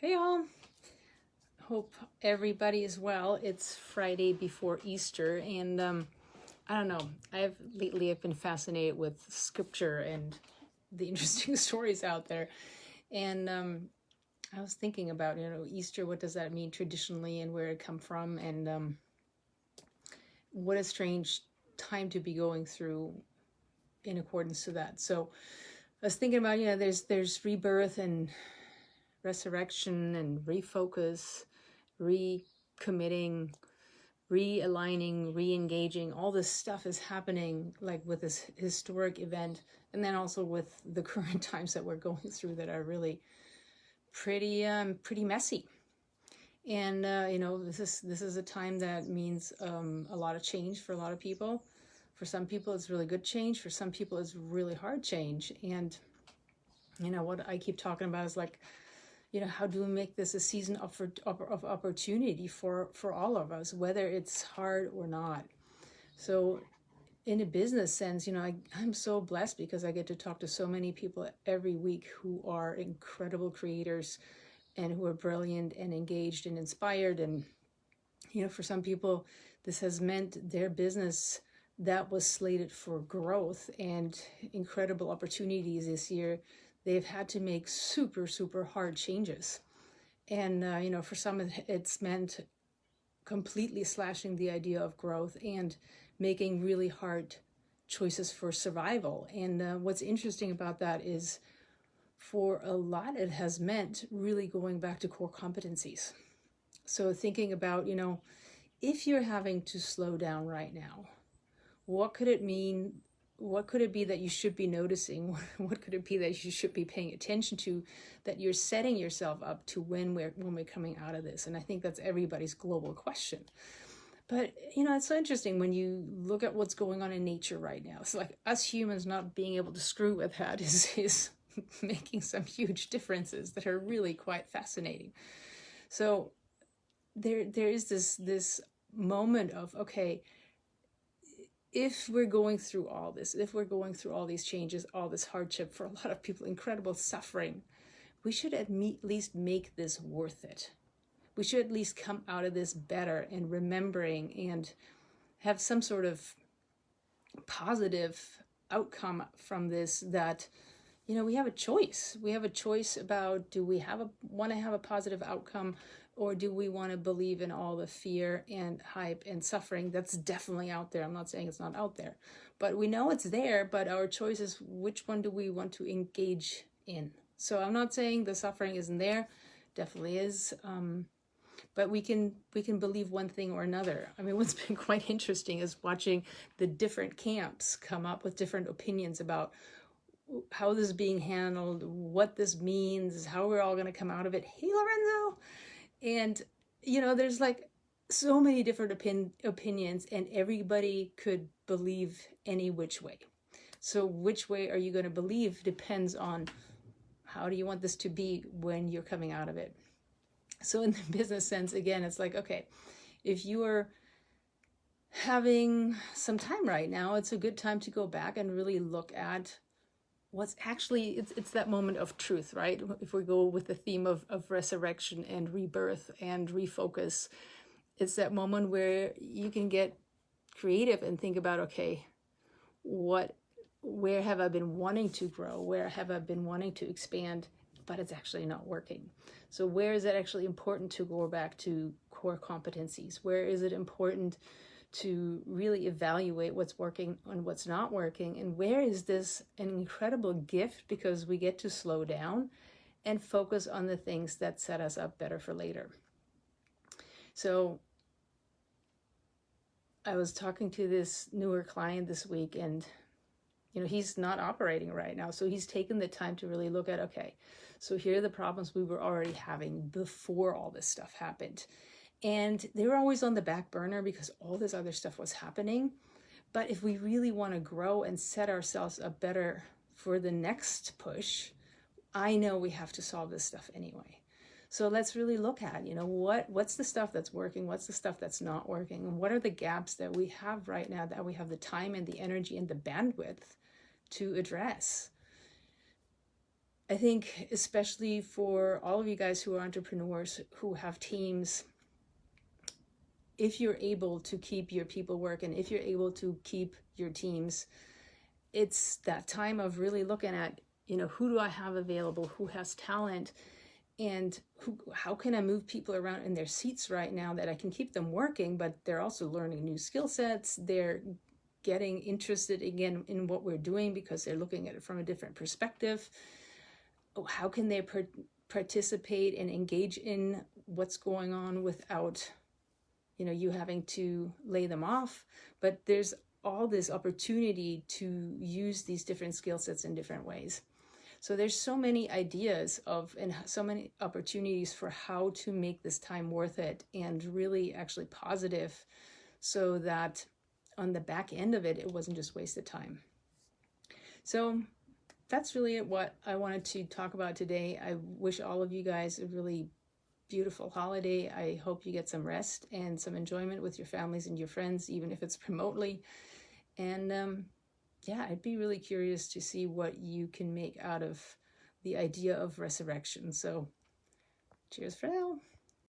Hey all, hope everybody is well. It's Friday before Easter, and I don't know. I've been fascinated with scripture and the interesting stories out there, and I was thinking about Easter. What does that mean traditionally, and where it come from, and what a strange time to be going through in accordance to that. So I was thinking about there's rebirth and resurrection and refocus, recommitting, realigning, re-engaging. All this stuff is happening like with this historic event, and then also with the current times that we're going through that are really pretty messy. And this is a time that means a lot of change for a lot of people. For some people it's really good change, for some people it's really hard change. And what I keep talking about is like, how do we make this a season of opportunity for all of us, whether it's hard or not? So in a business sense, I'm so blessed because I get to talk to so many people every week who are incredible creators and who are brilliant and engaged and inspired. And, for some people, this has meant their business that was slated for growth and incredible opportunities this year, they've had to make super, super hard changes. And, for some, it's meant completely slashing the idea of growth and making really hard choices for survival. And what's interesting about that is for a lot, it has meant really going back to core competencies. So thinking about, if you're having to slow down right now, what could it mean? What could it be that you should be noticing? What could it be that you should be paying attention to, that you're setting yourself up to when we're coming out of this? And I think that's everybody's global question. But, it's so interesting when you look at what's going on in nature right now. It's like us humans not being able to screw with that is making some huge differences that are really quite fascinating. So there is this moment of, okay, if we're going through all this, if we're going through all these changes, all this hardship, for a lot of people, incredible suffering, we should at least make this worth it. We should at least come out of this better and remembering and have some sort of positive outcome from this, that, we have a choice. We have a choice about, do we want to have a positive outcome, or do we want to believe in all the fear and hype and suffering that's definitely out there? I'm not saying it's not out there, but we know it's there, but our choice is which one do we want to engage in? So I'm not saying the suffering isn't there, definitely is, but we can believe one thing or another. I mean, what's been quite interesting is watching the different camps come up with different opinions about how this is being handled, what this means, how we're all going to come out of it. Hey, Lorenzo! And, there's like so many different opinions, and everybody could believe any which way. So which way are you going to believe depends on how do you want this to be when you're coming out of it. So in the business sense, again, it's like, okay, if you are having some time right now, it's a good time to go back and really look at what's actually, it's that moment of truth, right? If we go with the theme of resurrection and rebirth and refocus, it's that moment where you can get creative and think about, okay, where have I been wanting to grow? Where have I been wanting to expand, but it's actually not working? So where is it actually important to go back to core competencies? Where is it important to really evaluate what's working and what's not working? And where is this an incredible gift, because we get to slow down and focus on the things that set us up better for later. So I was talking to this newer client this week, and he's not operating right now. So he's taken the time to really look at, okay, so here are the problems we were already having before all this stuff happened. And they were always on the back burner because all this other stuff was happening. But if we really want to grow and set ourselves up better for the next push, I know we have to solve this stuff anyway. So let's really look at, what's the stuff that's working, what's the stuff that's not working, and what are the gaps that we have right now that we have the time and the energy and the bandwidth to address. I think especially for all of you guys who are entrepreneurs, who have teams, if you're able to keep your people working, if you're able to keep your teams, it's that time of really looking at, who do I have available, who has talent, and how can I move people around in their seats right now that I can keep them working, but they're also learning new skill sets. They're getting interested again in what we're doing because they're looking at it from a different perspective. How can they participate and engage in what's going on without you having to lay them off? But there's all this opportunity to use these different skill sets in different ways. So there's so many ideas and so many opportunities for how to make this time worth it and really actually positive, so that on the back end of it, it wasn't just wasted time. So that's really what I wanted to talk about today. I wish all of you guys a really beautiful holiday. I hope you get some rest and some enjoyment with your families and your friends, even if it's remotely. And yeah, I'd be really curious to see what you can make out of the idea of resurrection. So cheers for now.